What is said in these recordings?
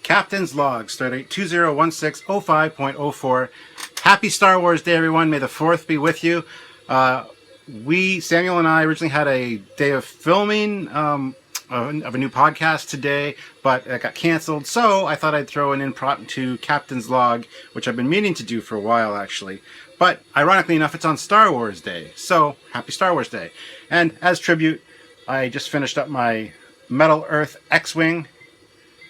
Captain's Log, Stardate 201605.04. Happy Star Wars Day, everyone. May the 4th be with you. Samuel and I originally had a day of filming of a new podcast today, but it got canceled, so I thought I'd throw an impromptu Captain's Log, which I've been meaning to do for a while, actually. But ironically enough, it's on Star Wars Day, so happy Star Wars Day. And as tribute, I just finished up my Metal Earth X-Wing,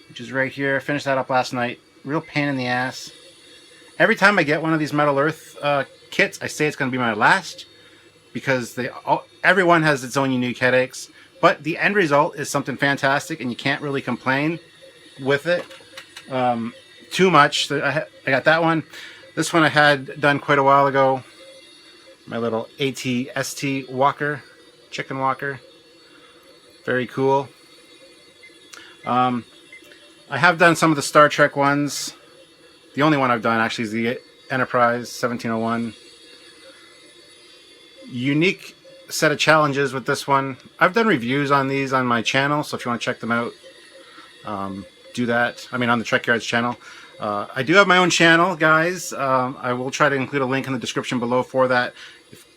which is right here. Finished that up last night. Real pain in the ass. Every time I get one of these Metal Earth kits, I say it's going to be my last, because everyone has its own unique headaches. But the end result is something fantastic, and you can't really complain with it too much. I got that one. This one I had done quite a while ago. My little AT-ST walker, chicken walker. Very cool. I have done some of the Star Trek ones. The only one I've done actually is the Enterprise 1701. Unique set of challenges with this one. I've done reviews on these on my channel, so if you want to check them out, do that. I mean, on the Trekyards channel. I do have my own channel, guys. I will try to include a link in the description below for that.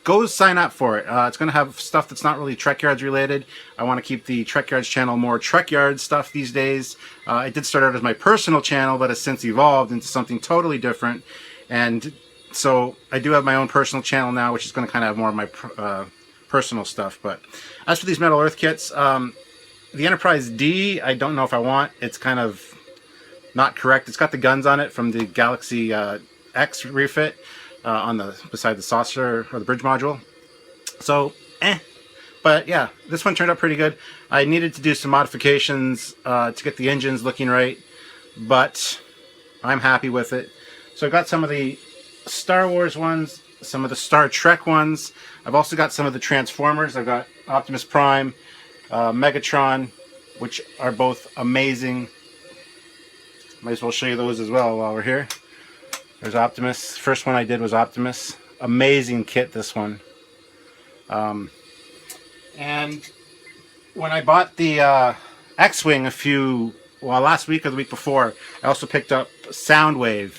Go sign up for it. It's going to have stuff that's not really Trekyards related. I want to keep the Trekyards channel more Trekyards stuff these days. It did start out as my personal channel, but has since evolved into something totally different. And so I do have my own personal channel now, which is going to kind of have more of my personal stuff. But as for these Metal Earth kits, the Enterprise D, I don't know if I want. It's kind of not correct. It's got the guns on it from the Galaxy X refit. Beside the saucer or the bridge module. So, But yeah, this one turned out pretty good. I needed to do some modifications to get the engines looking right, but I'm happy with it. So I've got some of the Star Wars ones, some of the Star Trek ones. I've also got some of the Transformers. I've got Optimus Prime, Megatron, which are both amazing. Might as well show you those as well while we're here. There's Optimus. First one I did was Optimus. Amazing kit, this one. And when I bought the X-Wing last week or the week before, I also picked up Soundwave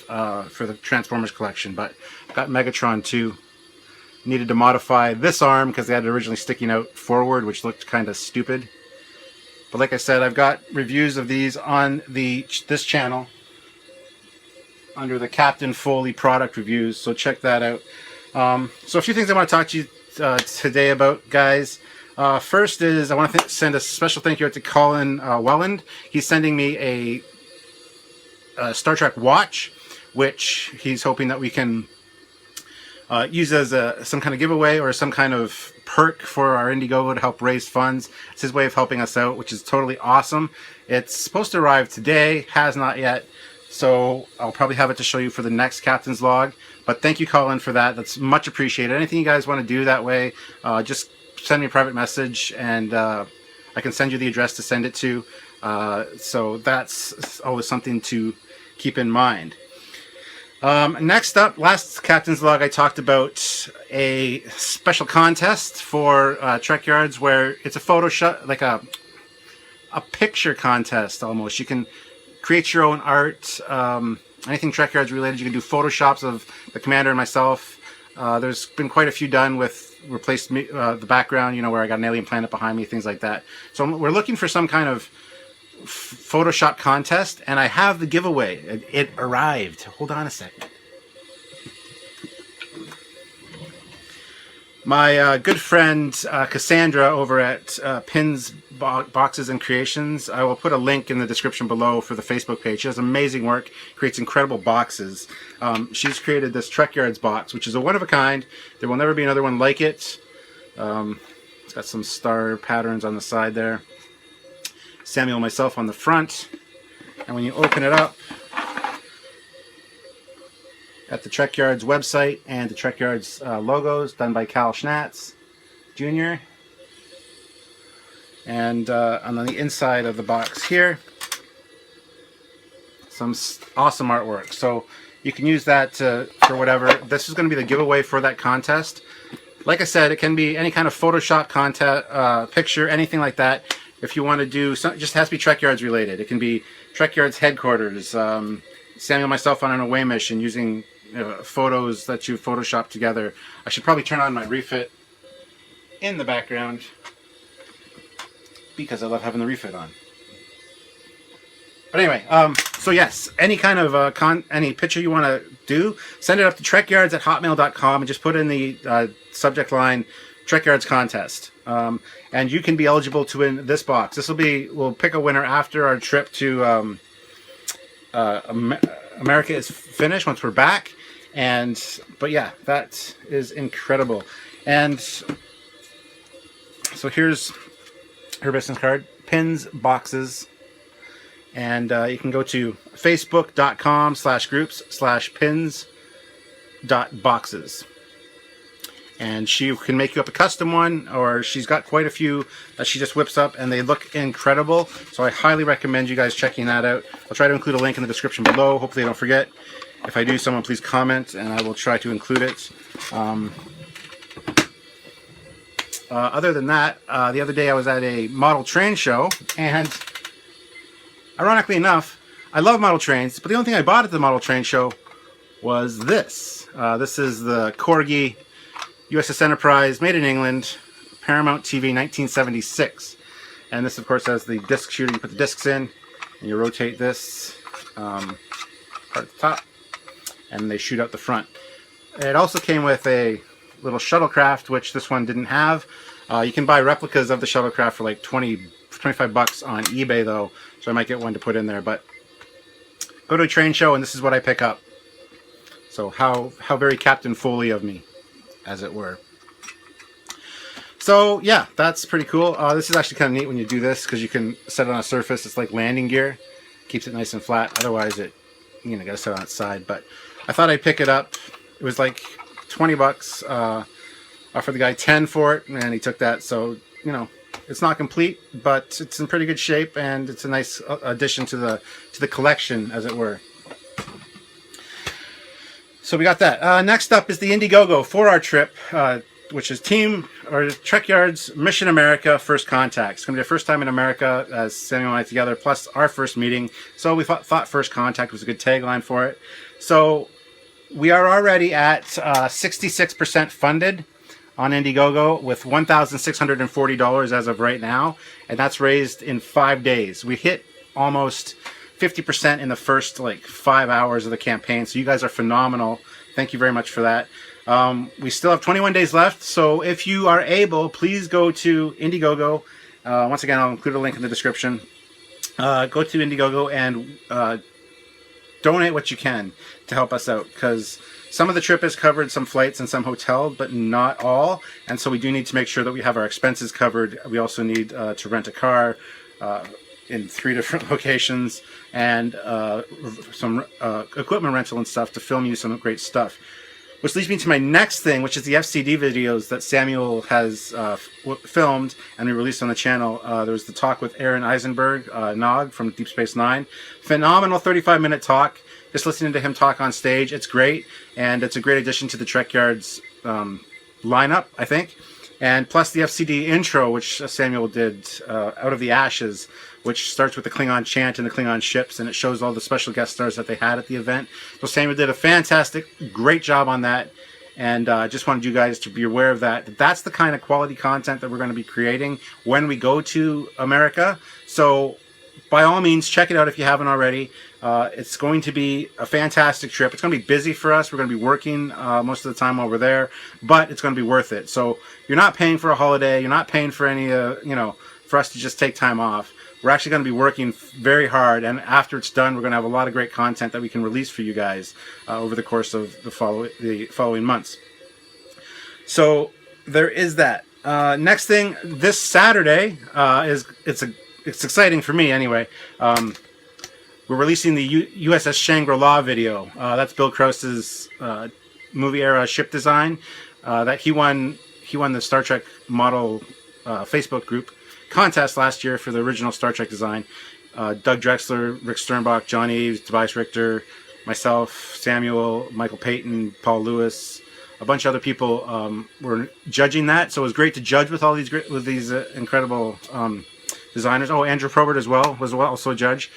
for the Transformers collection, but got Megatron too. Needed to modify this arm because they had it originally sticking out forward, which looked kind of stupid. But like I said, I've got reviews of these on this channel under the Captain Foley product reviews, so check that out. So a few things I want to talk to you today about, guys. First is I want to send a special thank you out to Colin Welland. He's sending me a Star Trek watch, which he's hoping that we can use as some kind of giveaway or some kind of perk for our Indiegogo to help raise funds. It's his way of helping us out, which is totally awesome. It's supposed to arrive today, has not yet. So I'll probably have it to show you for the next Captain's Log. But thank you, Colin, for that. That's much appreciated. Anything you guys want to do that way, just send me a private message, and I can send you the address to send it to. So that's always something to keep in mind. Next up, last Captain's Log, I talked about a special contest for Trekyards where it's a photo shot, like a picture contest almost. You can create your own art, anything Trekyards related. You can do photoshops of the commander and myself. There's been quite a few done with replaced the background, where I got an alien planet behind me, things like that. So we're looking for some kind of Photoshop contest, and I have the giveaway. It arrived. Hold on a second. My good friend Cassandra over at Pins Boxes and Creations, I will put a link in the description below for the Facebook page. She does amazing work, creates incredible boxes. She's created this Trekyards box, which is a one-of-a-kind. There will never be another one like it. It's got some star patterns on the side there. Samuel and myself on the front. And when you open it up, at the Trekyards website and the Trekyards logos done by Cal Schnatz Jr. And on the inside of the box here, awesome artwork. So you can use that for whatever. This is going to be the giveaway for that contest. Like I said, it can be any kind of Photoshop content, picture, anything like that. If you want to do something, just has to be Trekyards related. It can be Trekyards headquarters, Samuel and myself on an away mission using photos that you photoshopped together. I should probably turn on my refit in the background because I love having the refit on. But anyway, so yes, any kind of any picture you want to do, send it up to trekyards@hotmail.com and just put in the subject line Trekyards contest. And you can be eligible to win this box. We'll pick a winner after our trip to America is finished, once we're back. But yeah, that is incredible. And so here's her business card, pins, boxes. And you can go to facebook.com/groups/pins.boxes. And she can make you up a custom one, or she's got quite a few that she just whips up, and they look incredible. So I highly recommend you guys checking that out. I'll try to include a link in the description below. Hopefully I don't forget. If I do, someone please comment, and I will try to include it. Other than that, the other day I was at a model train show, and ironically enough, I love model trains, but the only thing I bought at the model train show was this. This is the Corgi USS Enterprise, made in England, Paramount TV, 1976. And this, of course, has the disc shooter. You put the discs in, and you rotate this part at the top, and they shoot out the front. It also came with a little shuttlecraft, which this one didn't have. You can buy replicas of the shuttlecraft for like 25 bucks on eBay, though, so I might get one to put in there. But go to a train show, and this is what I pick up. So how very Captain Foley of me, as it were. So yeah, that's pretty cool. This is actually kind of neat when you do this, because you can set it on a surface. It's like landing gear, keeps it nice and flat. Otherwise, gotta set it on its side. But I thought I'd pick it up. It was like 20 bucks. Offered the guy 10 for it, and he took that. So it's not complete, but it's in pretty good shape, and it's a nice addition to the collection, as it were. So we got that. Next up is the Indiegogo for our trip, which is Trekyards Mission America First Contact. It's going to be the first time in America as Samuel and I together, plus our first meeting. So we thought First Contact was a good tagline for it. So we are already at 66% funded on Indiegogo with $1,640 as of right now, and that's raised in 5 days. We hit almost 50% in the first 5 hours of the campaign, so you guys are phenomenal. Thank you very much for that. We still have 21 days left, so if you are able, please go to Indiegogo. Once again, I'll include a link in the description. Go to Indiegogo and donate what you can to help us out, because some of the trip is covered, some flights and some hotel, but not all. And so we do need to make sure that we have our expenses covered. We also need to rent a car in 3 different locations, and some equipment rental and stuff to film you some great stuff. Which leads me to my next thing, which is the FCD videos that Samuel has filmed and we released on the channel. There was the talk with Aaron Eisenberg, Nog from Deep Space Nine. Phenomenal 35-minute talk. Just listening to him talk on stage, it's great, and it's a great addition to the Trekyards lineup, I think. And plus the FCD intro, which Samuel did, Out of the Ashes, which starts with the Klingon chant and the Klingon ships, and it shows all the special guest stars that they had at the event. So Samuel did a fantastic, great job on that, and just wanted you guys to be aware of that. That's the kind of quality content that we're going to be creating when we go to America. So by all means, check it out if you haven't already. It's going to be a fantastic trip. It's going to be busy for us. We're going to be working most of the time while we're there, but it's going to be worth it. So you're not paying for a holiday. You're not paying for any, for us to just take time off. We're actually going to be working very hard, and after it's done, we're going to have a lot of great content that we can release for you guys over the course of the following months. So there is that. Next thing, this Saturday it's exciting for me anyway. We're releasing the USS Shangri-La video. That's Bill Krause's movie era ship design. That he won the Star Trek model Facebook group contest last year for the original Star Trek design. Doug Drexler, Rick Sternbach, Johnny Eves, Tobias Richter, myself, Samuel, Michael Payton, Paul Lewis, a bunch of other people were judging that. So it was great to judge with all these incredible designers. Oh, Andrew Probert as well was also a judge.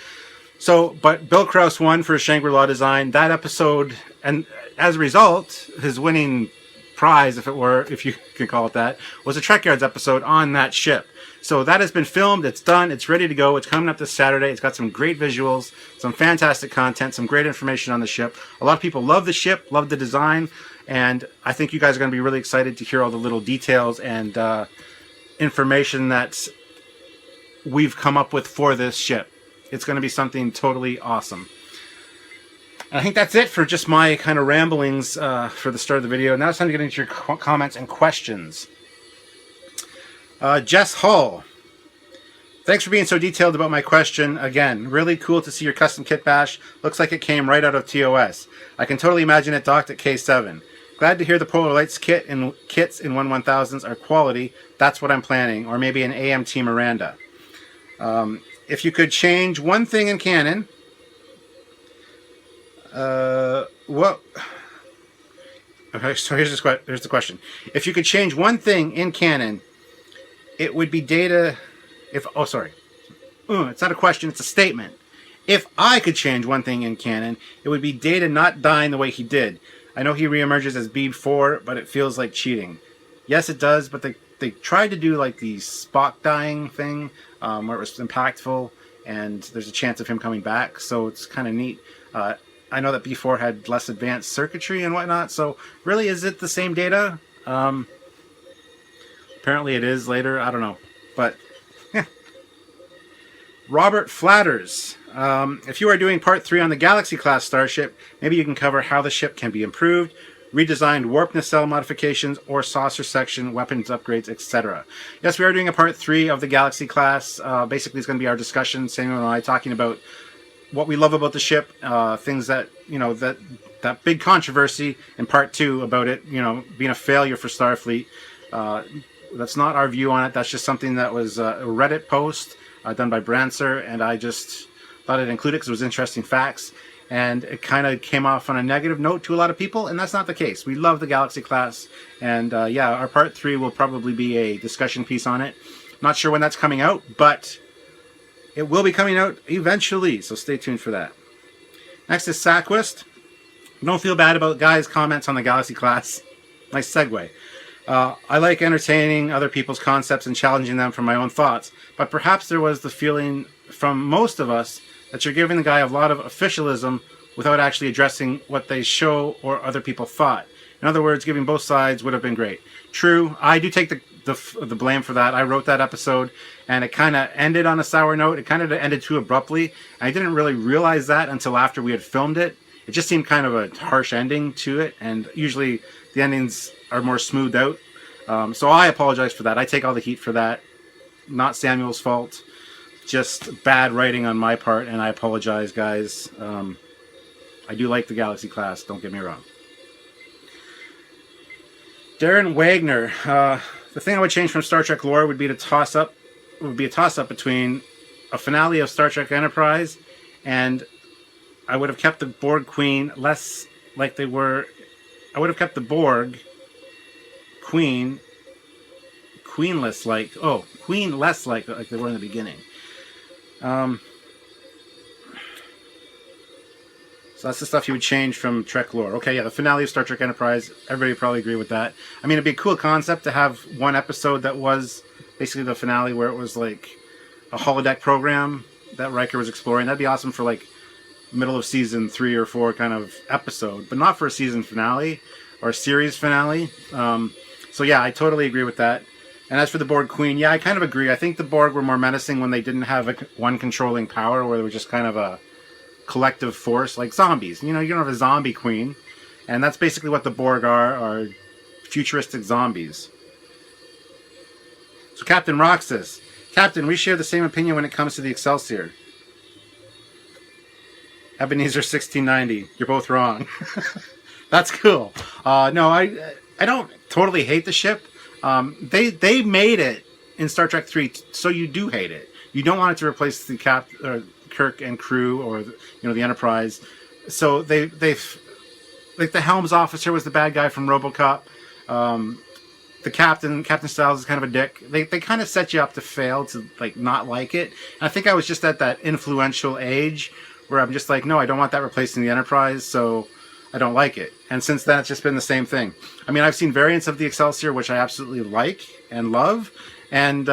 So, but Bill Krause won for his Shangri-La design. That episode, and as a result, his winning prize, if you can call it that, was a Trekyards episode on that ship. So that has been filmed, it's done, it's ready to go, it's coming up this Saturday, it's got some great visuals, some fantastic content, some great information on the ship. A lot of people love the ship, love the design, and I think you guys are going to be really excited to hear all the little details and information that we've come up with for this ship. It's going to be something totally awesome. And I think that's it for just my kind of ramblings for the start of the video. Now it's time to get into your comments and questions. Jess Hull, thanks for being so detailed about my question. Again, really cool to see your custom kit bash. Looks like it came right out of TOS. I can totally imagine it docked at K7. Glad to hear the Polar Lights kits in 1/1000s are quality. That's what I'm planning. Or maybe an AMT Miranda. If you could change one thing in canon, what? Okay, so here's the question. If you could change one thing in canon, it would be Data. It's not a question, it's a statement. If I could change one thing in canon, it would be Data not dying the way he did. I know he reemerges as Beeb 4, but it feels like cheating. Yes, it does, but they tried to do like the Spock dying thing, where it was impactful, and there's a chance of him coming back, so it's kind of neat. I know that B4 had less advanced circuitry and whatnot, so really, is it the same Data? Apparently it is later, I don't know. But, Robert Flatters. If you are doing part 3 on the Galaxy-class starship, maybe you can cover how the ship can be improved, redesigned warp nacelle modifications, or saucer section, weapons upgrades, etc. Yes, we are doing a part 3 of the Galaxy-class. Basically, it's going to be our discussion, Samuel and I, talking about what we love about the ship, things that, that big controversy in part 2 about it, being a failure for Starfleet. That's not our view on it. That's just something that was a Reddit post done by Brancer, and I just thought I'd include it because it was interesting facts. And it kind of came off on a negative note to a lot of people, and that's not the case. We love the Galaxy class, and yeah, our part 3 will probably be a discussion piece on it. Not sure when that's coming out, but it will be coming out eventually, so stay tuned for that. Next is Saquist. Don't feel bad about guys' comments on the Galaxy class. Nice segue. I like entertaining other people's concepts and challenging them from my own thoughts, but perhaps there was the feeling from most of us that you're giving the guy a lot of officialism without actually addressing what they show or other people thought. In other words, giving both sides would have been great. True, I do take the blame for that. I wrote that episode, and it kind of ended on a sour note. It kind of ended too abruptly. I didn't really realize that until after we had filmed it. It just seemed kind of a harsh ending to it, and usually the endings are more smoothed out. So I apologize for that. I take all the heat for that. Not Samuel's fault. Just bad writing on my part, and I apologize, guys. I do like the Galaxy class, don't get me wrong. Darren Wagner. The thing I would change from Star Trek lore would be a toss-up between a finale of Star Trek Enterprise, and I would have kept the Borg Queen less like they were. I would have kept the Borg Queen queenless like they were in the beginning. So that's the stuff you would change from Trek lore. Okay, yeah, the finale of Star Trek Enterprise, everybody would probably agree with that. I mean, it'd be a cool concept to have one episode that was basically the finale, where it was like a holodeck program that Riker was exploring. That'd be awesome for like middle of season 3 or 4 kind of episode, but not for a season finale or a series finale. So yeah, I totally agree with that. And as for the Borg Queen, yeah, I kind of agree. I think the Borg were more menacing when they didn't have one controlling power, where they were just kind of a collective force, like zombies. You don't have a zombie queen. And that's basically what the Borg are futuristic zombies. So Captain Roxas. Captain, we share the same opinion when it comes to the Excelsior. Ebenezer 1690. You're both wrong. That's cool. No, I don't totally hate the ship. They made it in Star Trek 3, so you do hate it. You don't want it to replace the Kirk and crew, or the Enterprise. So they've like the Helms officer was the bad guy from RoboCop. The Captain Styles is kind of a dick. They kind of set you up to fail, to like not like it. And I think I was just at that influential age where I'm just like, no, I don't want that replacing the Enterprise, so I don't like it. And since then, it's just been the same thing. I mean, I've seen variants of the Excelsior, which I absolutely like and love, and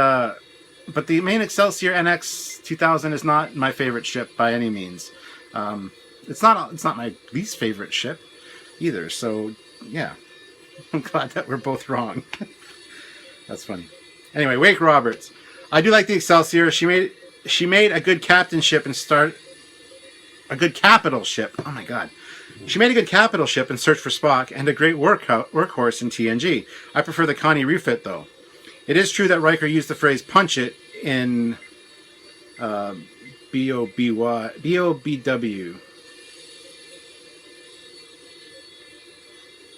but the main Excelsior NX 2000 is not my favorite ship by any means. It's not my least favorite ship either. So yeah, I'm glad that we're both wrong. That's funny. Anyway, Wake Roberts. I do like the Excelsior. She made a good captain ship and a good capital ship. Oh my god. She made a good capital ship in Search for Spock and a great workhorse in TNG. I prefer the Connie refit though. It is true that Riker used the phrase "punch it" in BOBW.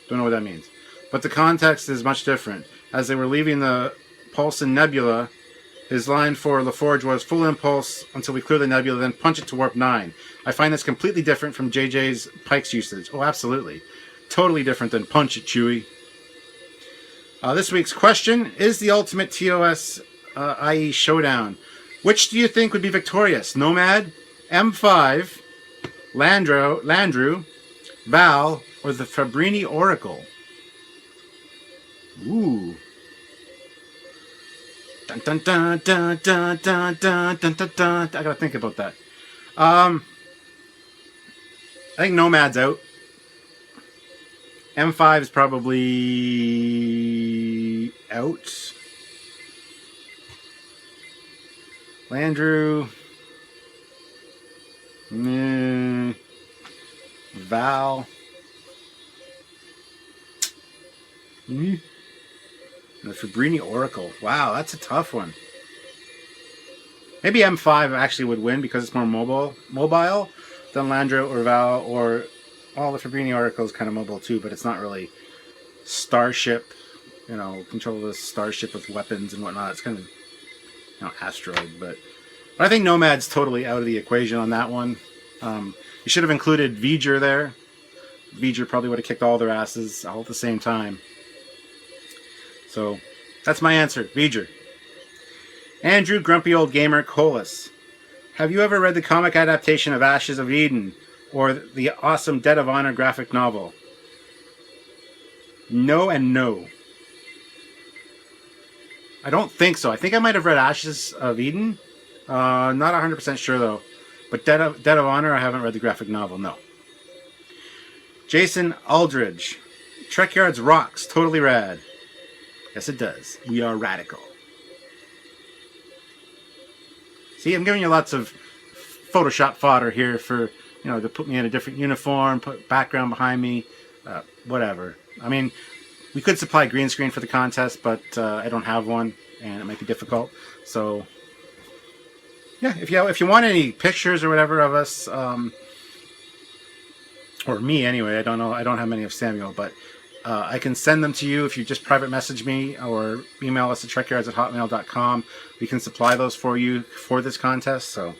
Don't know what that means. But the context is much different. As they were leaving the Paulson Nebula, his line for LaForge was "full impulse until we clear the nebula, then punch it to warp 9. I find this completely different from JJ's Pike's usage. Oh, absolutely. Totally different than "punch it, Chewie." This week's question is the ultimate TOS IE showdown. Which do you think would be victorious? Nomad, M5, Landru, Val, or the Fabrini Oracle? Ooh. Dun dun dun dun dun dun dun dun dun dun. I gotta think about that. I think Nomad's out. M5 is probably out. Landru. Val. And the Fabrini Oracle. Wow, that's a tough one. Maybe M5 actually would win because it's more mobile than Landru or Val, or the Fabrini Oracle is kind of mobile too, but it's not really starship, control the starship with weapons and whatnot. It's kind of, asteroid, but I think Nomad's totally out of the equation on that one. You should have included V'ger there. V'ger probably would have kicked all their asses all at the same time. So that's my answer, V'ger. Andrew Grumpy Old Gamer Colas. Have you ever read the comic adaptation of Ashes of Eden or the awesome Dead of Honor graphic novel? No and no. I don't think so. I think I might have read Ashes of Eden. Not 100% sure though. But Dead of Honor, I haven't read the graphic novel, no. Jason Aldridge. Trekyards rocks. Totally rad. Yes, it does. We are radical. See, I'm giving you lots of Photoshop fodder here for, to put me in a different uniform, put background behind me, whatever. I mean, we could supply green screen for the contest, but I don't have one, and it might be difficult. So, yeah, if you want any pictures or whatever of us, or me anyway, I don't know, I don't have many of Samuel, but I can send them to you if you just private message me or email us at trekyards@hotmail.com. We can supply those for you for this contest. So,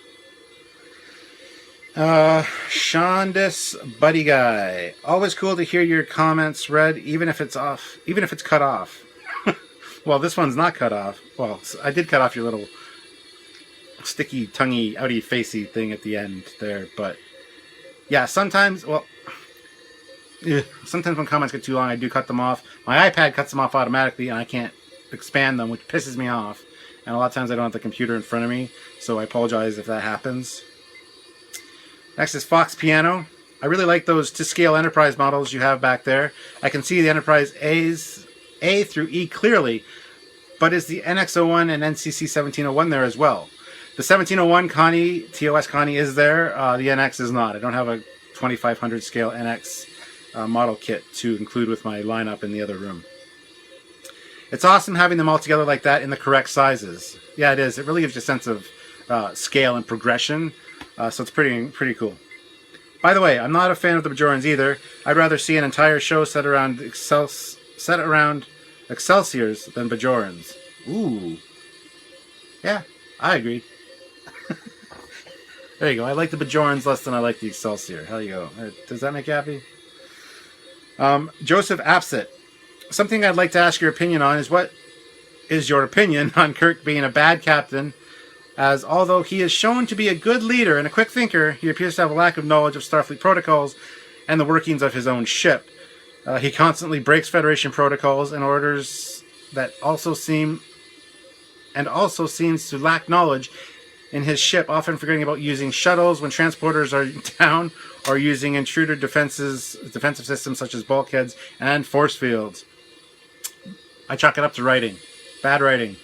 Shondis Buddy Guy. Always cool to hear your comments read, even if it's cut off. Well, this one's not cut off. Well, I did cut off your little sticky, tonguey, outy, facey thing at the end there, but yeah, sometimes when comments get too long, I do cut them off. My iPad cuts them off automatically, and I can't expand them, which pisses me off. And a lot of times I don't have the computer in front of me, so I apologize if that happens. Next is Fox Piano. I really like those to-scale Enterprise models you have back there. I can see the Enterprise A through E clearly, but is the NX-01 and NCC 1701 there as well? The 1701 TOS Connie is there. The NX is not. I don't have a 2500 scale NX model kit to include with my lineup in the other room. It's awesome having them all together like that in the correct sizes. Yeah, it is. It really gives you a sense of scale and progression. So it's pretty cool. By the way, I'm not a fan of the Bajorans either. I'd rather see an entire show set around Excelsiors than Bajorans. Ooh. Yeah, I agree. There you go. I like the Bajorans less than I like the Excelsior. Hell you go. Does that make you happy? Joseph Apsit. Something I'd like to ask your opinion on is what is your opinion on Kirk being a bad captain, as although he is shown to be a good leader and a quick thinker, he appears to have a lack of knowledge of Starfleet protocols and the workings of his own ship. He constantly breaks Federation protocols and orders that also seems to lack knowledge in his ship, often forgetting about using shuttles when transporters are down, or using intruder defensive systems such as bulkheads and force fields. I chalk it up to writing. Bad writing.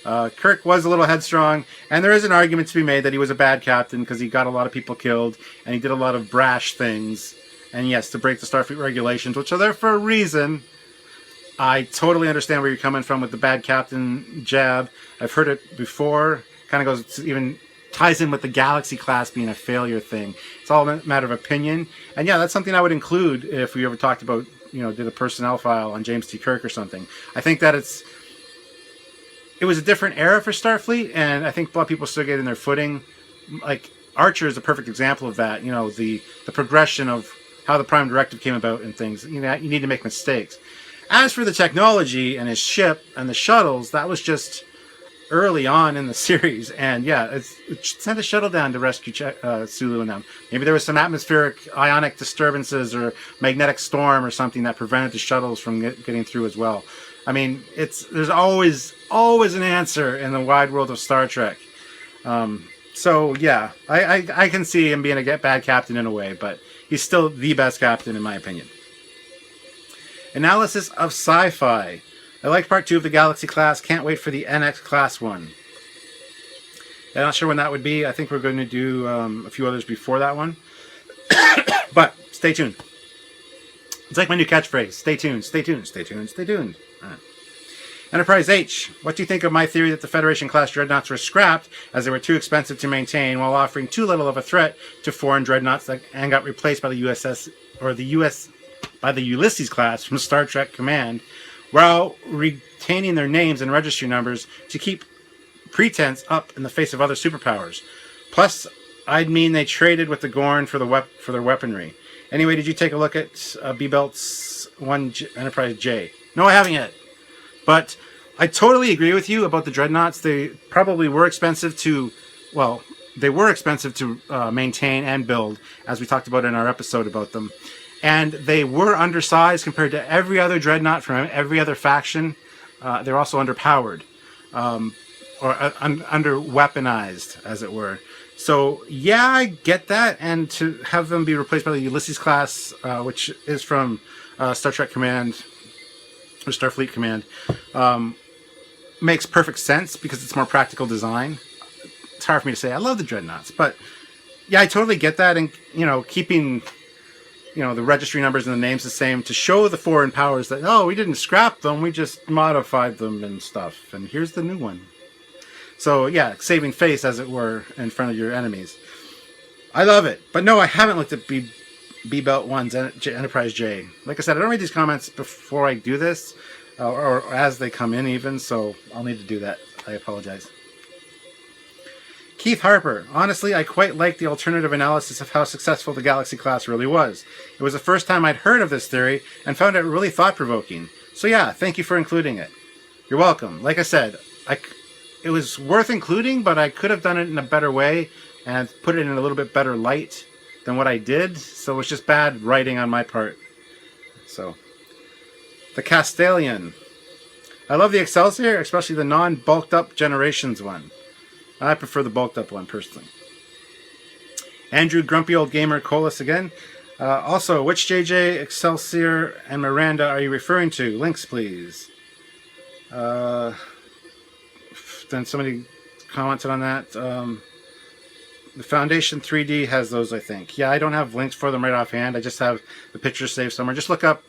Kirk was a little headstrong, and there is an argument to be made that he was a bad captain because he got a lot of people killed, and he did a lot of brash things. And yes, to break the Starfleet regulations, which are there for a reason. I totally understand where you're coming from with the bad captain jab. I've heard it before. Kind of goes, even ties in with the Galaxy class being a failure thing. It's all a matter of opinion. And yeah, that's something I would include if we ever talked about, did a personnel file on James T. Kirk or something. I think that it was a different era for Starfleet, and I think a lot of people still getting their footing. Like, Archer is a perfect example of that. The progression of how the Prime Directive came about and things. You need to make mistakes. As for the technology and his ship and the shuttles, that was just early on in the series. And yeah, it sent a shuttle down to rescue Sulu and them. Maybe there was some atmospheric ionic disturbances or magnetic storm or something that prevented the shuttles from getting through as well. I mean, there's always an answer in the wide world of Star Trek. So yeah, I can see him being a bad captain in a way, but he's still the best captain in my opinion. Analysis of sci-fi. I liked part 2 of the Galaxy class. Can't wait for the NX class one. I'm not sure when that would be. I think we're going to do a few others before that one. But stay tuned. It's like my new catchphrase. Stay tuned, stay tuned, stay tuned, stay tuned. Right. Enterprise H. What do you think of my theory that the Federation class dreadnoughts were scrapped as they were too expensive to maintain, while offering too little of a threat to foreign dreadnoughts and got replaced by the by the Ulysses class from Star Trek Command, while retaining their names and registry numbers to keep pretense up in the face of other superpowers? Plus, I'd mean they traded with the Gorn for their weaponry. Anyway, did you take a look at B-Belt's Enterprise J? No, I haven't yet. But I totally agree with you about the dreadnoughts. They probably were expensive to maintain and build, as we talked about in our episode about them. And they were undersized compared to every other dreadnought from every other faction. They're also underpowered, or under weaponized, as it were. So yeah, I get that. And to have them be replaced by the Ulysses class, which is from Star Trek Command or Starfleet Command, makes perfect sense because it's more practical design. It's hard for me to say. I love the dreadnoughts, but yeah, I totally get that. And keeping the registry numbers and the names the same to show the foreign powers that, oh, we didn't scrap them, we just modified them and stuff. And here's the new one. So yeah, saving face, as it were, in front of your enemies. I love it. But no, I haven't looked at B-Belt 1's Enterprise J. Like I said, I don't read these comments before I do this, or as they come in even, so I'll need to do that. I apologize. Keith Harper. Honestly, I quite like the alternative analysis of how successful the Galaxy class really was. It was the first time I'd heard of this theory and found it really thought-provoking. So yeah, thank you for including it. You're welcome. Like I said, it was worth including, but I could have done it in a better way and put it in a little bit better light than what I did. So it was just bad writing on my part. So, the Castellian. I love the Excelsior, especially the non-bulked up Generations one. I prefer the bulked up one, personally. Andrew, grumpy old gamer, Colas again. Also, which JJ, Excelsior, and Miranda are you referring to? Links, please. Then somebody commented on that. The Foundation 3D has those, I think. Yeah, I don't have links for them right offhand. I just have the picture saved somewhere. Just look up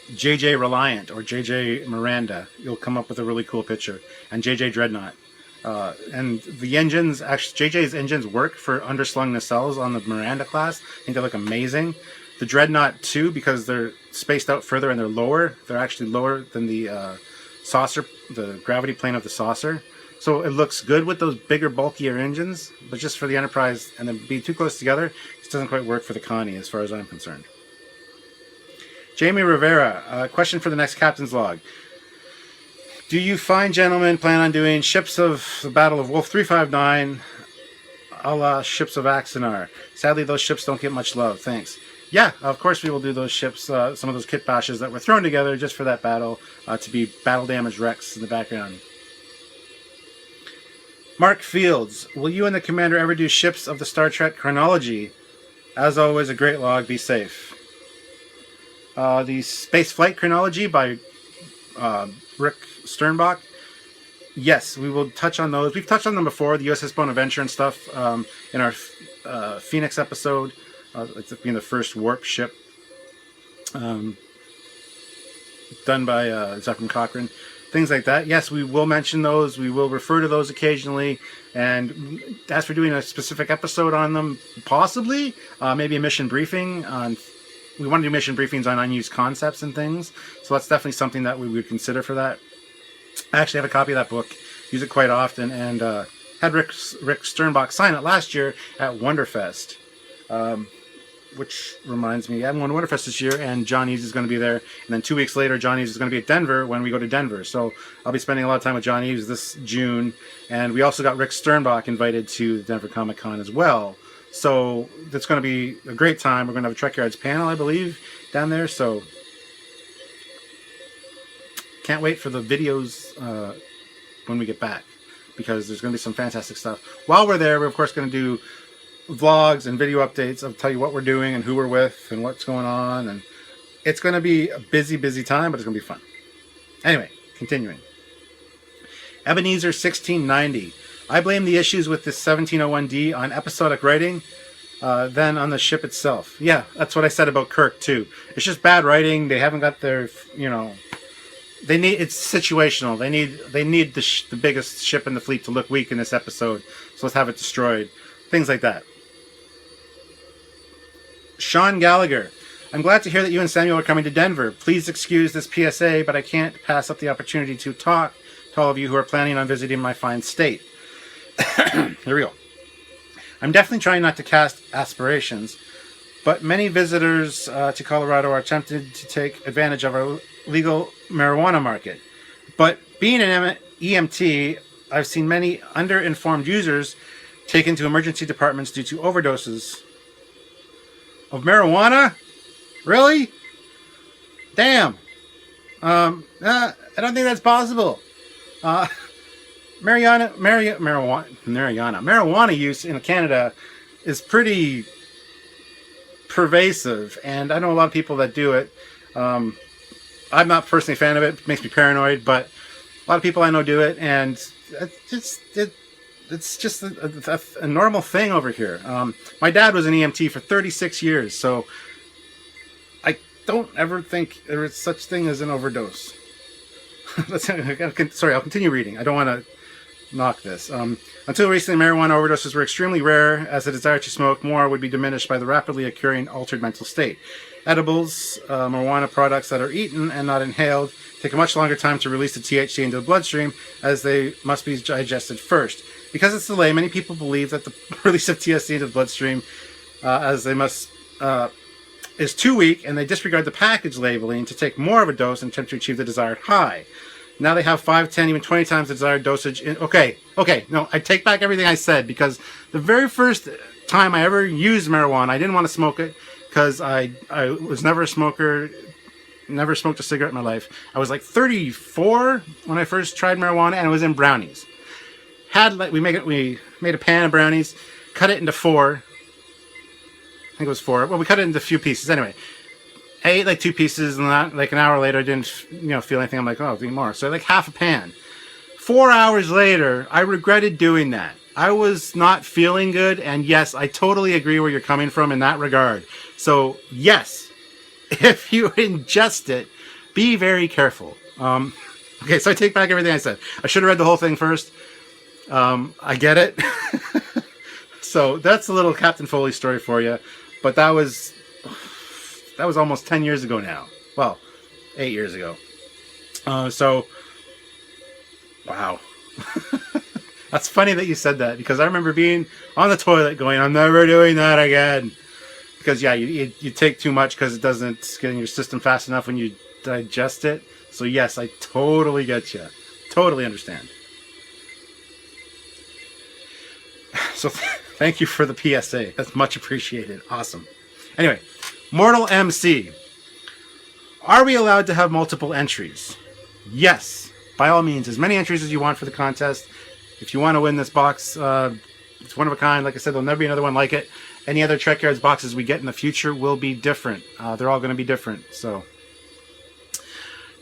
JJ Reliant or JJ Miranda. You'll come up with a really cool picture. And JJ Dreadnought. And the engines, actually, JJ's engines work for underslung nacelles on the Miranda class. I think they look amazing. The Dreadnought, too, because they're spaced out further and they're lower. They're actually lower than the saucer, the gravity plane of the saucer. So it looks good with those bigger, bulkier engines, but just for the Enterprise and then be too close together, it doesn't quite work for the Connie as far as I'm concerned. Jamie Rivera, question for the next Captain's Log. Do you fine gentlemen plan on doing ships of the Battle of Wolf 359 a la ships of Axanar? Sadly, those ships don't get much love. Thanks. Yeah, of course we will do those ships, some of those kit bashes that were thrown together just for that battle, to be battle damaged wrecks in the background. Mark Fields, will you and the Commander ever do ships of the Star Trek chronology? As always, a great log. Be safe. The Space Flight chronology by Rick Sternbach. Yes, we will touch on those. We've touched on them before, the USS Bonaventure and stuff, in our Phoenix episode. It's being the first warp ship done by Zephram Cochrane. Things like that. Yes, we will mention those. We will refer to those occasionally. And as for doing a specific episode on them, possibly, maybe a mission briefing on... We want to do mission briefings on unused concepts and things. So that's definitely something that we would consider for that. I actually have a copy of that book. Use it quite often. And had Rick Sternbach sign it last year at Wonderfest. Which reminds me, I'm going to Wonderfest this year, and John Eves is going to be there. And then 2 weeks later, John Eves is going to be at Denver when we go to Denver. So I'll be spending a lot of time with John Eves this June. And we also got Rick Sternbach invited to the Denver Comic Con as well. So it's going to be a great time. We're going to have a Trekyards panel, I believe, down there. So can't wait for the videos when we get back, because there's going to be some fantastic stuff. While we're there, we're of course going to do vlogs and video updates. I'll tell you what we're doing and who we're with and what's going on. And it's going to be a busy, busy time, but it's going to be fun. Anyway, continuing. Ebenezer 1690. I blame the issues with this 1701D on episodic writing, than on the ship itself. Yeah, that's what I said about Kirk too. It's just bad writing. They haven't got their, they need, it's situational. They need the biggest ship in the fleet to look weak in this episode, so let's have it destroyed. Things like that. Sean Gallagher. I'm glad to hear that you and Samuel are coming to Denver. Please excuse this PSA, but I can't pass up the opportunity to talk to all of you who are planning on visiting my fine state. Here we go. I'm definitely trying not to cast aspirations, but many visitors to Colorado are tempted to take advantage of our legal marijuana market. But being an EMT, I've seen many underinformed users taken to emergency departments due to overdoses of marijuana. Really? Damn. I don't think that's possible. Marijuana use in Canada is pretty pervasive, and I know a lot of people that do it. I'm not personally a fan of it. It makes me paranoid, but a lot of people I know do it, and it's just a normal thing over here. My dad was an EMT for 36 years, so I don't ever think there is such thing as an overdose. Sorry, I'll continue reading. I don't want to knock this. Until recently, marijuana overdoses were extremely rare, as the desire to smoke more would be diminished by the rapidly occurring altered mental state. Edibles, marijuana products that are eaten and not inhaled, take a much longer time to release the THC into the bloodstream, as they must be digested first. Because it's delayed, many people believe that the release of THC into the bloodstream, is too weak, and they disregard the package labeling to take more of a dose and attempt to achieve the desired high. Now they have 5, 10, even 20 times the desired dosage. Okay, no, I take back everything I said, because the very first time I ever used marijuana, I didn't want to smoke it, because I was never a smoker, never smoked a cigarette in my life. I was like 34 when I first tried marijuana, and it was in brownies. We made a pan of brownies, cut it into 4. I think it was 4. Well, we cut it into a few pieces. Anyway, I ate like 2 pieces, and like an hour later, I didn't, feel anything. I'm like, oh, I'll eat more. So like half a pan. 4 hours later, I regretted doing that. I was not feeling good, and yes, I totally agree where you're coming from in that regard. So yes, if you ingest it, be very careful. Okay, so I take back everything I said. I should have read the whole thing first. I get it. So that's a little Captain Foley story for you. But that was almost 10 years ago now. Well, 8 years ago. So, wow. That's funny that you said that, because I remember being on the toilet going, I'm never doing that again. Because, yeah, you take too much because it doesn't get in your system fast enough when you digest it. So, yes, I totally get you. Totally understand. So, thank you for the PSA. That's much appreciated. Awesome. Anyway, Mortal MC. Are we allowed to have multiple entries? Yes. By all means, as many entries as you want for the contest. If you want to win this box, it's one of a kind. Like I said, there'll never be another one like it. Any other Trekyards boxes we get in the future will be different. They're all going to be different. So,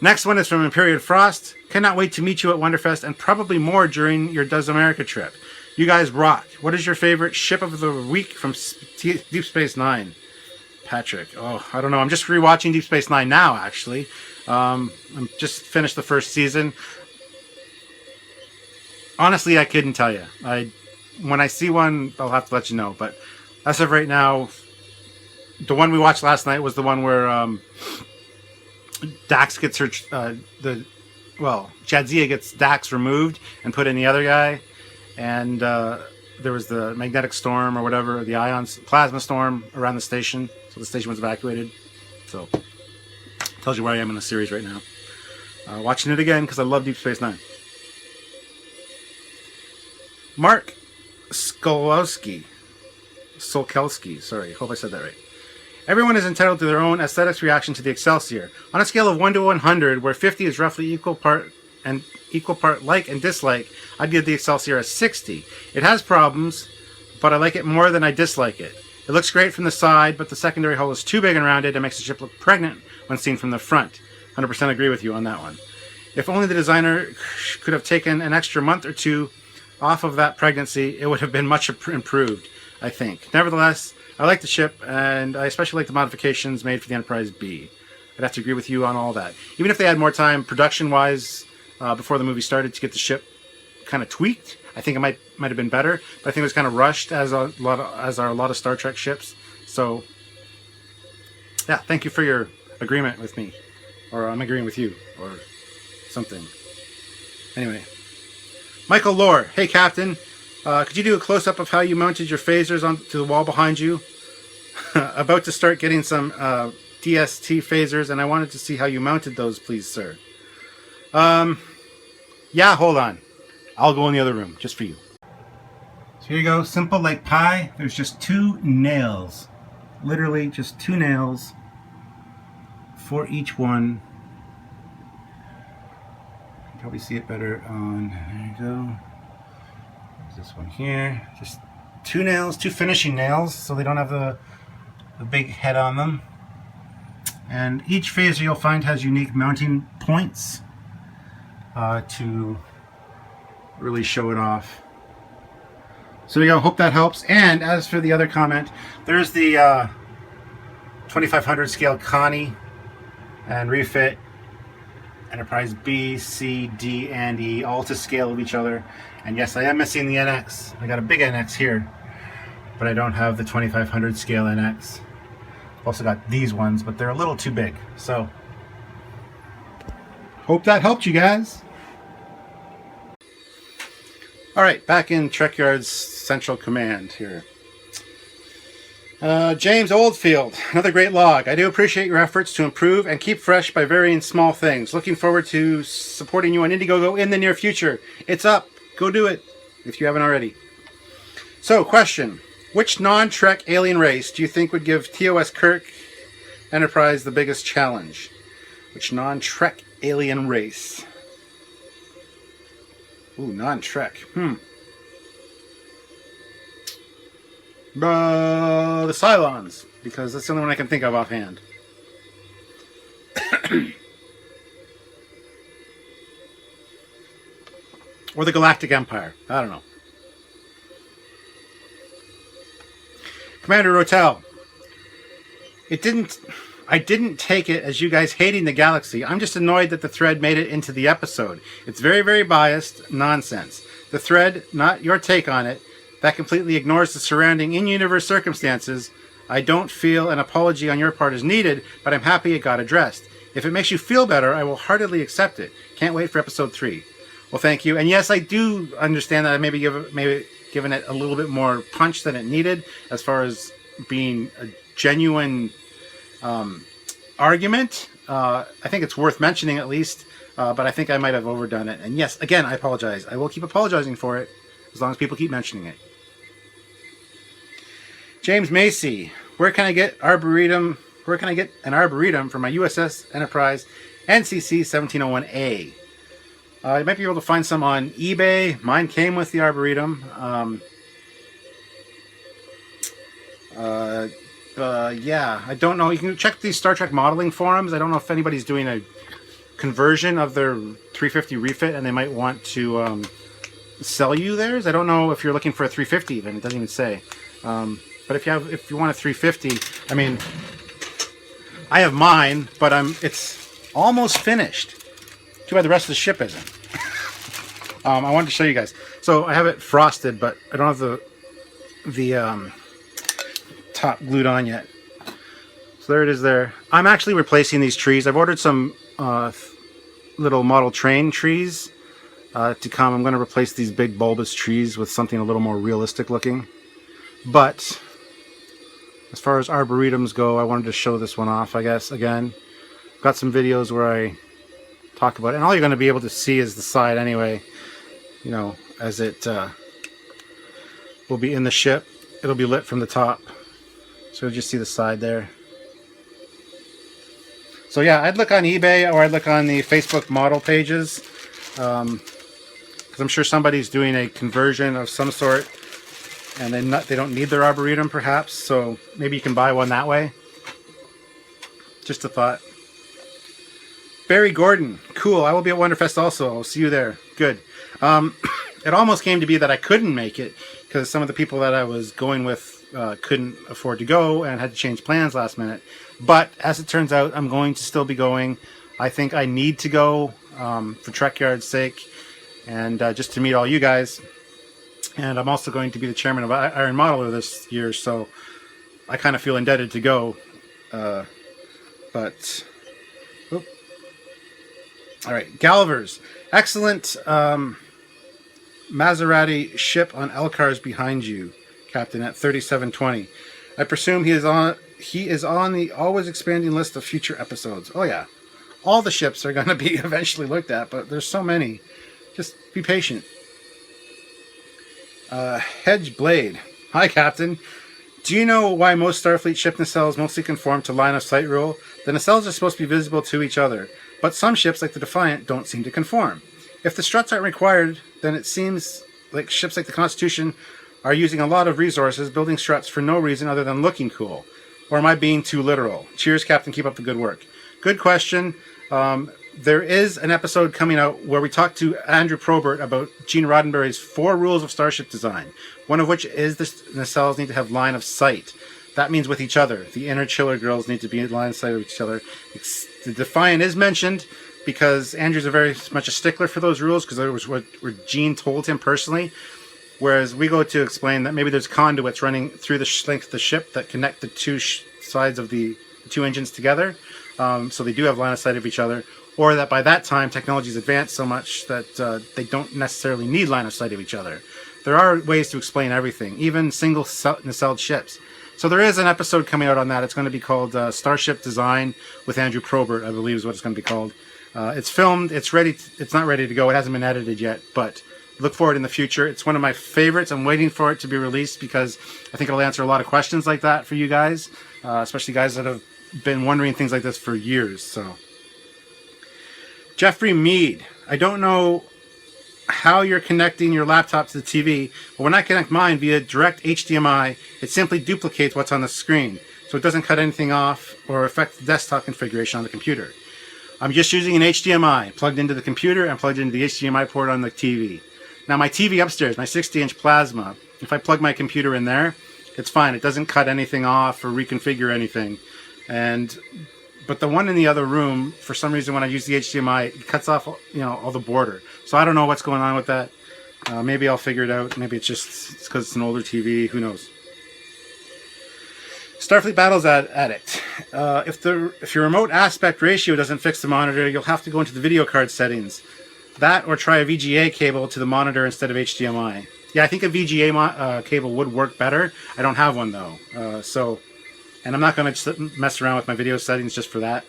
next one is from Imperial Frost. Cannot wait to meet you at Wonderfest and probably more during your Does America trip. You guys rock. What is your favorite ship of the week from Deep Space Nine? Patrick. Oh, I don't know. I'm just rewatching Deep Space Nine now, actually. I'm just finished the first season. Honestly, I couldn't tell you. When I see one, I'll have to let you know. But as of right now, the one we watched last night was the one where Dax gets her... Jadzia gets Dax removed and put in the other guy. And there was the magnetic storm or whatever, the plasma storm around the station. So the station was evacuated. So, tells you where I am in the series right now. Watching it again because I love Deep Space Nine. Mark Solkelski, sorry, hope I said that right. Everyone is entitled to their own aesthetics reaction to the Excelsior. On a scale of 1 to 100, where 50 is roughly equal part like and dislike, I'd give the Excelsior a 60. It has problems, but I like it more than I dislike it. It looks great from the side, but the secondary hull is too big and rounded and makes the ship look pregnant when seen from the front. 100% agree with you on that one. If only the designer could have taken an extra month or two off of that pregnancy, it would have been much improved, I think. Nevertheless, I like the ship, and I especially like the modifications made for the Enterprise B. I'd have to agree with you on all that. Even if they had more time production-wise before the movie started to get the ship kind of tweaked, I think it might have been better. But I think it was kind of rushed, as are a lot of Star Trek ships. So, yeah, thank you for your agreement with me. Or I'm agreeing with you, or something. Anyway. Michael Lohr, hey Captain, could you do a close-up of how you mounted your phasers onto the wall behind you? About to start getting some DST phasers, and I wanted to see how you mounted those, please, sir. Yeah, hold on. I'll go in the other room, just for you. So here you go, simple like pie. There's just 2 nails. Literally just 2 nails for each one. Probably see it better on, there you go, there's this one here, just 2 nails, 2 finishing nails, so they don't have the big head on them. And each phaser you'll find has unique mounting points to really show it off. So there you go, hope that helps. And as for the other comment, there's the 2500 scale Connie and refit Enterprise B, C, D, and E, all to scale of each other. And yes, I am missing the NX. I got a big NX here, but I don't have the 2500 scale NX. Also got these ones, but they're a little too big. So, hope that helped you guys. Alright, back in Trekyards Central Command here. James Oldfield, another great log. I do appreciate your efforts to improve and keep fresh by varying small things. Looking forward to supporting you on Indiegogo in the near future. It's up. Go do it if you haven't already. So, question. Which non-Trek alien race do you think would give TOS Kirk Enterprise the biggest challenge? Which non-Trek alien race? Ooh, non-Trek. The Cylons, because that's the only one I can think of offhand. Or the Galactic Empire. I don't know. Commander Rotel. I didn't take it as you guys hating the galaxy. I'm just annoyed that the thread made it into the episode. It's very, very biased nonsense. The thread, not your take on it, that completely ignores the surrounding in-universe circumstances. I don't feel an apology on your part is needed, but I'm happy it got addressed. If it makes you feel better, I will heartily accept it. Can't wait for episode 3. Well, thank you. And yes, I do understand that I maybe given it a little bit more punch than it needed, as far as being a genuine argument. I think it's worth mentioning at least, but I think I might have overdone it. And yes, again, I apologize. I will keep apologizing for it as long as people keep mentioning it. James Macy, where can I get arboretum? Where can I get an arboretum for my USS Enterprise NCC 1701A? You might be able to find some on eBay. Mine came with the arboretum. Yeah, I don't know. You can check these Star Trek modeling forums. I don't know if anybody's doing a conversion of their 350 refit, and they might want to sell you theirs. I don't know if you're looking for a 350 even. It doesn't even say. But if you want a 350, I mean, I have mine, but it's almost finished. Too bad the rest of the ship isn't. I wanted to show you guys. So I have it frosted, but I don't have the top glued on yet. So there it is there. I'm actually replacing these trees. I've ordered some little model train trees to come. I'm going to replace these big bulbous trees with something a little more realistic looking. But as far as arboretums go, I wanted to show this one off, I guess, again. Got some videos where I talk about it, and all you're going to be able to see is the side anyway, you know, as it will be in the ship. It'll be lit from the top, so you'll just see the side there. So yeah, I'd look on eBay or I'd look on the Facebook model pages, because I'm sure somebody's doing a conversion of some sort, and they don't need their arboretum perhaps, so maybe you can buy one that way. Just a thought. Barry Gordon, cool. I will be at Wonderfest also. I'll see you there. Good. It almost came to be that I couldn't make it because some of the people that I was going with couldn't afford to go and had to change plans last minute. But as it turns out, I'm going to still be going. I think I need to go for Trekyards' sake and just to meet all you guys. And I'm also going to be the chairman of Iron Modeler this year, so I kind of feel indebted to go. But... All right, Galvers. Excellent Maserati ship on Elcar's behind you, Captain, at 3720. I presume he is on the always expanding list of future episodes. Oh yeah. All the ships are going to be eventually looked at, but there's so many. Just be patient. Hedge Blade. Hi, Captain. Do you know why most Starfleet ship nacelles mostly conform to line of sight rule? The nacelles are supposed to be visible to each other, but some ships, like the Defiant, don't seem to conform. If the struts aren't required, then it seems like ships like the Constitution are using a lot of resources building struts for no reason other than looking cool. Or am I being too literal? Cheers, Captain. Keep up the good work. Good question. There is an episode coming out where we talk to Andrew Probert about Gene Roddenberry's 4 rules of starship design, one of which is the nacelles need to have line of sight. That means with each other. The inner chiller grills need to be in line of sight with each other. The Defiant is mentioned because Andrew's very much a stickler for those rules because that was what Gene told him personally. Whereas we go to explain that maybe there's conduits running through the length of the ship that connect the two sides of the two engines together. So they do have line of sight of each other. Or that by that time technology's advanced so much that they don't necessarily need line of sight of each other. There are ways to explain everything, even single nacelled ships. So there is an episode coming out on that. It's going to be called Starship Design with Andrew Probert, I believe is what it's going to be called. It's filmed. It's ready. It's not ready to go. It hasn't been edited yet, but look for it in the future. It's one of my favorites. I'm waiting for it to be released because I think it'll answer a lot of questions like that for you guys, especially guys that have been wondering things like this for years. So, Jeffrey Mead, I don't know how you're connecting your laptop to the TV, but when I connect mine via direct HDMI, it simply duplicates what's on the screen, so it doesn't cut anything off or affect the desktop configuration on the computer. I'm just using an HDMI plugged into the computer and plugged into the HDMI port on the TV. Now my TV upstairs, my 60-inch plasma, if I plug my computer in there, it's fine. It doesn't cut anything off or reconfigure anything. But the one in the other room, for some reason, when I use the HDMI, it cuts off, all the border. So I don't know what's going on with that. Maybe I'll figure it out. Maybe it's because it's an older TV. Who knows? Starfleet Battles Addict. If your remote aspect ratio doesn't fix the monitor, you'll have to go into the video card settings. That or try a VGA cable to the monitor instead of HDMI. Yeah, I think a VGA cable would work better. I don't have one though. And I'm not going to mess around with my video settings just for that.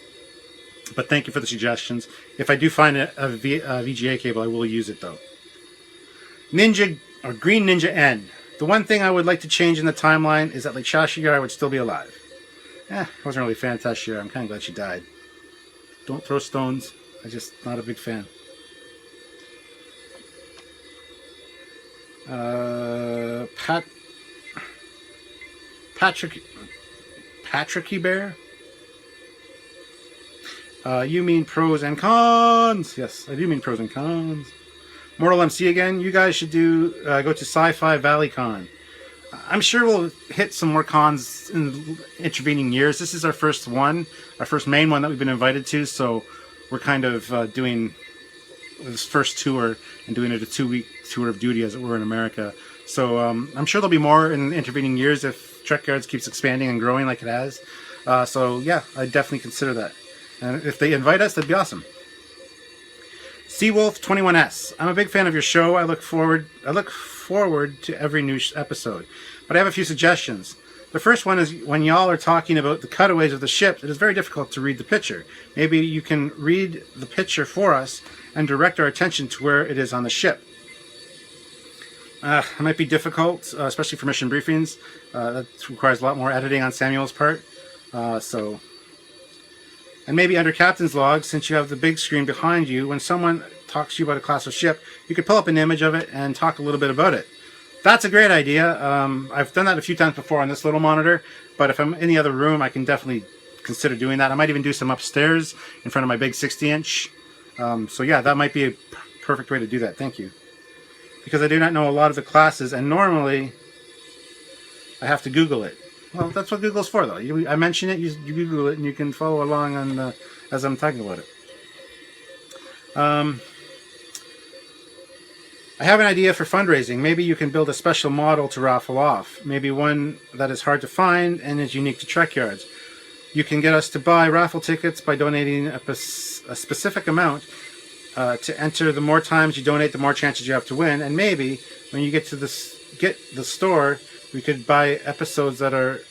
But thank you for the suggestions. If I do find a VGA cable, I will use it though. Ninja or Green Ninja N. The one thing I would like to change in the timeline is that like Shashiyar would still be alive. I wasn't really a fan of Shashiyar. I'm kind of glad she died. Don't throw stones. I'm just not a big fan. Patricky Bear? You mean pros and cons? Yes, I do mean pros and cons. Mortal MC again. You guys should go to Sci-Fi Valley Con. I'm sure we'll hit some more cons in intervening years. This is our first one, our first main one that we've been invited to, so we're kind of doing this first tour and doing it a 2-week tour of duty as it were in America. So I'm sure there'll be more in intervening years if Trekyards keeps expanding and growing like it has. So yeah, I definitely consider that. And if they invite us, that'd be awesome. Seawolf21S. I'm a big fan of your show. I look forward to every new episode. But I have a few suggestions. The first one is when y'all are talking about the cutaways of the ship, it is very difficult to read the picture. Maybe you can read the picture for us and direct our attention to where it is on the ship. It might be difficult, especially for mission briefings. That requires a lot more editing on Samuel's part. And maybe under Captain's Log, since you have the big screen behind you, when someone talks to you about a class of ship, you could pull up an image of it and talk a little bit about it. That's a great idea. I've done that a few times before on this little monitor, but if I'm in the other room, I can definitely consider doing that. I might even do some upstairs in front of my big 60-inch. So yeah, that might be a perfect way to do that. Thank you. Because I do not know a lot of the classes, and normally I have to Google it. Well, that's what Google's for, though. I mention it, you Google it, and you can follow along on as I'm talking about it. I have an idea for fundraising. Maybe you can build a special model to raffle off. Maybe one that is hard to find and is unique to Trekyards. You can get us to buy raffle tickets by donating a specific amount to enter. The more times you donate, the more chances you have to win. And maybe when you get to the store, we could buy episodes that are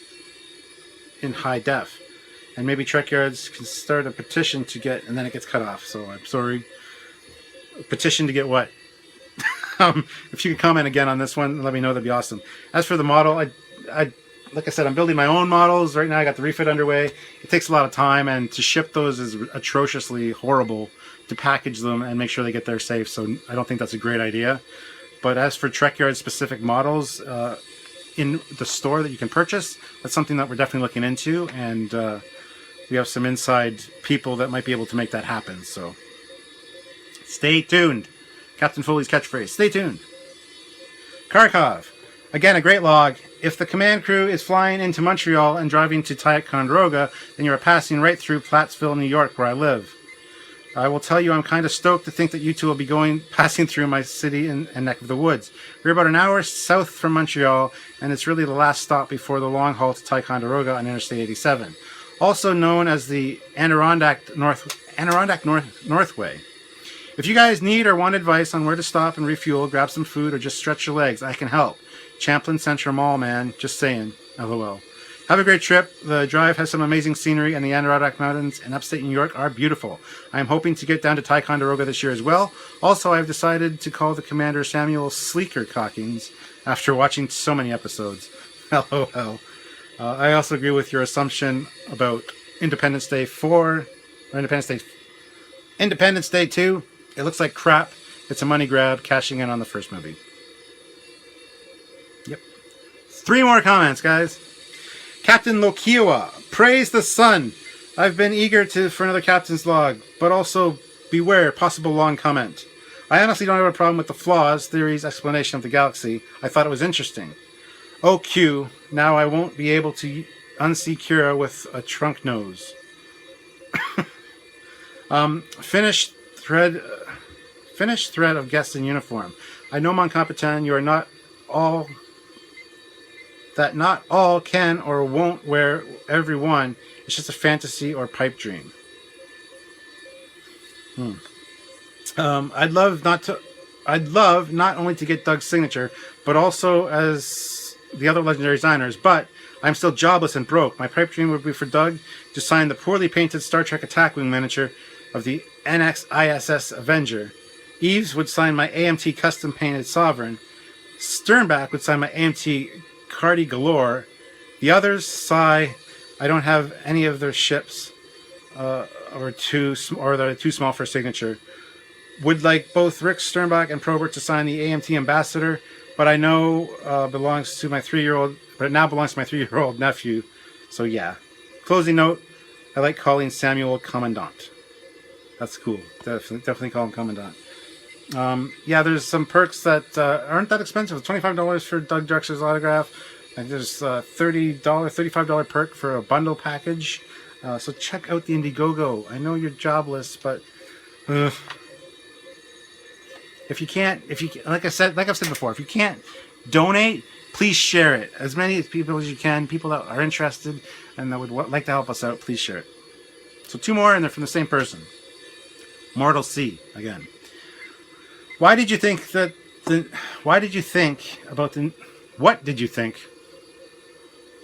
in high def. And maybe Trekyards can start a petition to get, and then it gets cut off. So I'm sorry. A petition to get what? If you could comment again on this one, let me know. That'd be awesome. As for the model, I like I said, I'm building my own models. Right now I got the refit underway. It takes a lot of time, and to ship those is atrociously horrible to package them and make sure they get there safe. So I don't think that's a great idea. But as for Trekyards specific models, in the store that you can purchase, that's something that we're definitely looking into, and we have some inside people that might be able to make that happen. So stay tuned. Captain Foley's catchphrase, stay tuned. Kharkov, again a great log. If the command crew is flying into Montreal and driving to Ticonderoga, then you are passing right through Plattsville, New York, where I live. I will tell you, I'm kind of stoked to think that you two will be passing through my city and neck of the woods. We're about an hour south from Montreal, and it's really the last stop before the long haul to Ticonderoga on Interstate 87, also known as the Adirondack Northway. If you guys need or want advice on where to stop and refuel, grab some food, or just stretch your legs, I can help. Champlain Central Mall, man. Just saying. LOL. Have a great trip. The drive has some amazing scenery, and the Adirondack Mountains in upstate New York are beautiful. I am hoping to get down to Ticonderoga this year as well. Also, I have decided to call the Commander Samuel Sleeker Cockings after watching so many episodes. LOL. I also agree with your assumption about Independence Day 4 or Independence Day 2. It looks like crap. It's a money grab, cashing in on the first movie. Yep. 3 more comments, guys. Captain Lokiwa, praise the sun. I've been eager for another Captain's Log, but also beware, possible long comment. I honestly don't have a problem with the flaws, theories, explanation of the galaxy. I thought it was interesting. Oh, Q, now I won't be able to unsee Kira with a trunk nose. Finished thread of guests in uniform. I know, Mon Capitan, you are not all can or won't wear everyone. It's just a fantasy or pipe dream. I'd love not only to get Doug's signature, but also as the other legendary designers. But I'm still jobless and broke. My pipe dream would be for Doug to sign the poorly painted Star Trek attack wing miniature of the NXISS Avenger. Eves would sign my AMT custom painted Sovereign. Sternback would sign my AMT Cardi Galore. The others sigh, I don't have any of their ships, or they're too small for a signature. Would like both Rick Sternbach and Probert to sign the AMT Ambassador, but I know belongs to my 3-year-old, but it now belongs to my 3-year-old nephew. So yeah. Closing note, I like calling Samuel Commandant. That's cool. Definitely call him Commandant. Yeah, there's some perks that aren't that expensive. It's $25 for Doug Drexler's autograph. And there's $35 perk for a bundle package. So check out the Indiegogo. I know you're jobless, but if you can't, like I've said before, if you can't donate, please share it. As many people as you can, people that are interested and that would like to help us out, please share it. So 2 more, and they're from the same person. Mortal C again. What did you think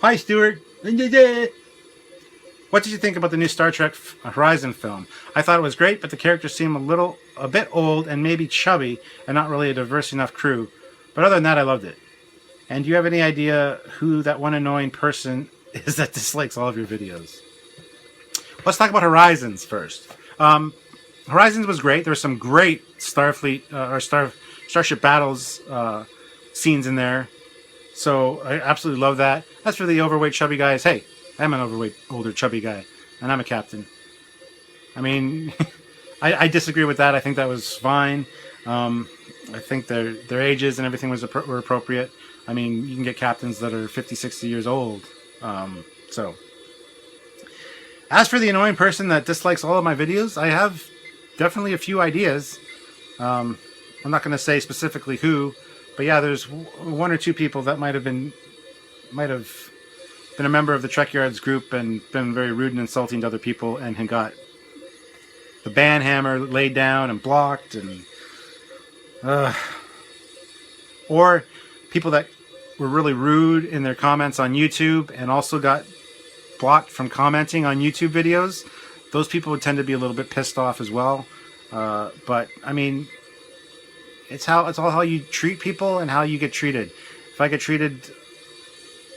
Hi, Stuart. What did you think about the new Star Trek Horizon film? I thought it was great, but the characters seem a bit old and maybe chubby and not really a diverse enough crew. But other than that, I loved it. And do you have any idea who that one annoying person is that dislikes all of your videos? Let's talk about Horizons first. Horizons was great. There were some great Starfleet or Starship Battles scenes in there. So I absolutely love that. As for the overweight chubby guys, hey, I'm an overweight older chubby guy, and I'm a captain. I mean, I disagree with that. I think that was fine. I think their ages and everything were appropriate. I mean, you can get captains that are 50, 60 years old. So, as for the annoying person that dislikes all of my videos, I have definitely a few ideas. I'm not going to say specifically who, but yeah, there's 1 or 2 people that might have been a member of the Trekyards group and been very rude and insulting to other people, and had got the ban hammer laid down and blocked, and or people that were really rude in their comments on YouTube and also got blocked from commenting on YouTube videos. Those people would tend to be a little bit pissed off as well. But I mean, it's all how you treat people and how you get treated. If I get treated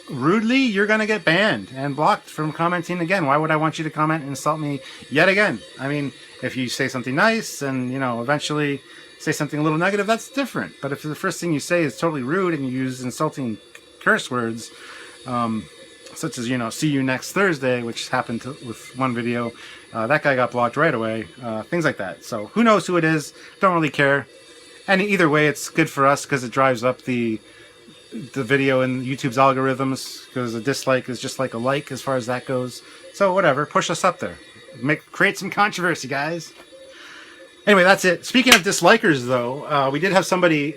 rudely, you're going to get banned and blocked from commenting again. Why would I want you to comment and insult me yet again? I mean, if you say something nice and, eventually say something a little negative, that's different. But if the first thing you say is totally rude and you use insulting curse words, such as, see you next Thursday, which happened with one video, that guy got blocked right away, things like that. So who knows who it is? Don't really care. And either way, it's good for us because it drives up the video in YouTube's algorithms, because a dislike is just like a like as far as that goes. So whatever, push us up there. Create some controversy, guys. Anyway, that's it. Speaking of dislikers, though, we did have somebody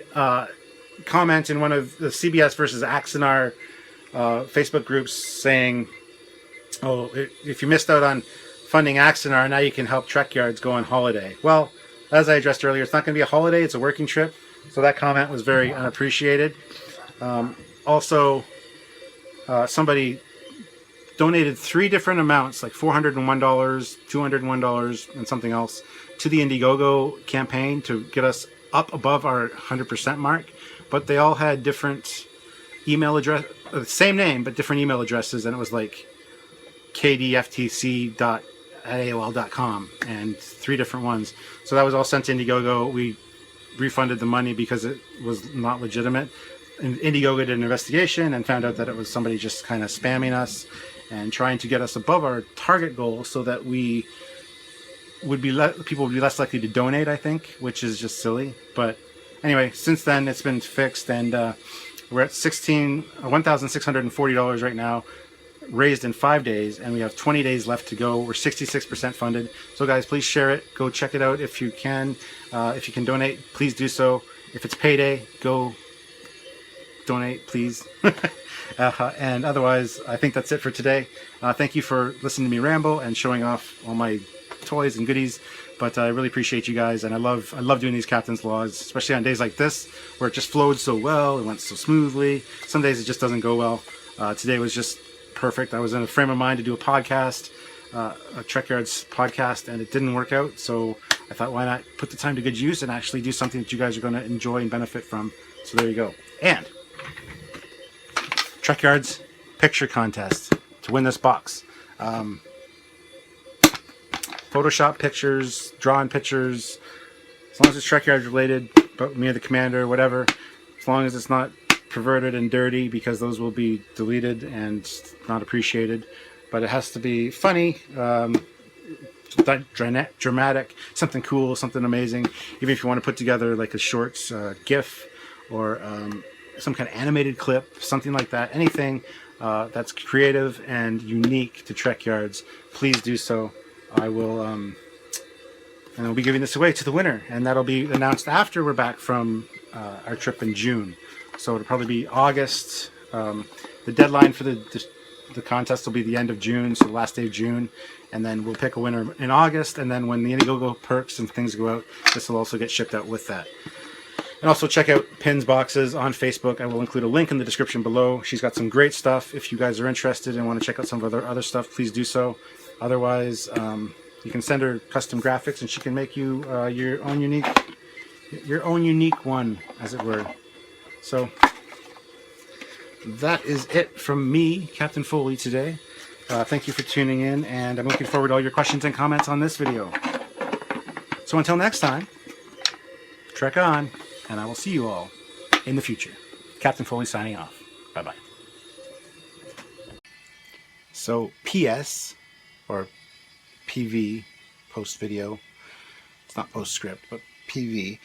comment in one of the CBS versus Axanar Facebook groups saying, oh, if you missed out on funding Axanar, now you can help Trekyards go on holiday. Well, as I addressed earlier, it's not going to be a holiday, it's a working trip. So that comment was very unappreciated. Also, somebody donated 3 different amounts, like $401, $201, and something else, to the Indiegogo campaign to get us up above our 100% mark. But they all had different email address, same name, but different email addresses, and it was like kdftc.aol.com and 3 different ones. So that was all sent to Indiegogo. We refunded the money because it was not legitimate. And Indiegogo did an investigation and found out that it was somebody just kind of spamming us and trying to get us above our target goal so that we would be people would be less likely to donate, I think, which is just silly. But anyway, since then it's been fixed, and we're at $1,640 right now, raised in 5 days, and we have 20 days left to go. We're 66% funded. So guys, please share it. Go check it out if you can. If you can donate, please do so. If it's payday, go donate, please. And otherwise, I think that's it for today. Thank you for listening to me ramble and showing off all my toys and goodies. But I really appreciate you guys, and I love doing these Captain's Laws, especially on days like this where it just flowed so well, it went so smoothly. Some days it just doesn't go well. Today was just perfect. I was in a frame of mind to do a podcast, a Trekyards podcast, and it didn't work out. So I thought, why not put the time to good use and actually do something that you guys are going to enjoy and benefit from. So there you go. And Trekyards picture contest to win this box. Photoshop pictures, drawing pictures, as long as it's Trekyards related, but me or the commander, whatever, as long as it's not perverted and dirty, because those will be deleted and not appreciated. But it has to be funny, dramatic, something cool, something amazing. Even if you want to put together like a short GIF or some kind of animated clip, something like that, anything that's creative and unique to Trekyards, please do so. I will, and I'll be giving this away to the winner, and that'll be announced after we're back from our trip in June. So it'll probably be August. The deadline for the contest will be the end of June, so the last day of June, and then we'll pick a winner in August. And then when the Indiegogo perks and things go out, this will also get shipped out with that. And also check out Pin's Boxes on Facebook. I will include a link in the description below. She's got some great stuff. If you guys are interested and want to check out some of her other stuff, please do so. Otherwise, you can send her custom graphics, and she can make you your own unique one, as it were. So that is it from me, Captain Foley, today. Thank you for tuning in, and I'm looking forward to all your questions and comments on this video. So until next time, trek on, and I will see you all in the future. Captain Foley signing off. Bye-bye. So, P.S. or PV, post video, it's not postscript, but PV,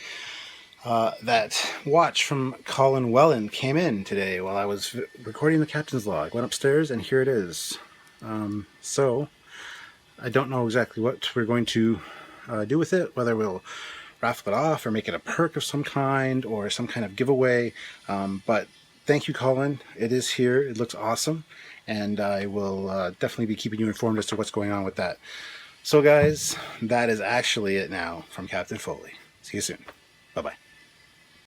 that watch from Colin Wellen came in today while I was recording the Captain's Log. Went upstairs and here it is. So I don't know exactly what we're going to do with it, whether we'll raffle it off or make it a perk of some kind or some kind of giveaway, but thank you, Colin. It is here. It looks awesome, and I will definitely be keeping you informed as to what's going on with that. So guys, that is actually it now from Captain Foley. See you soon. Bye-bye.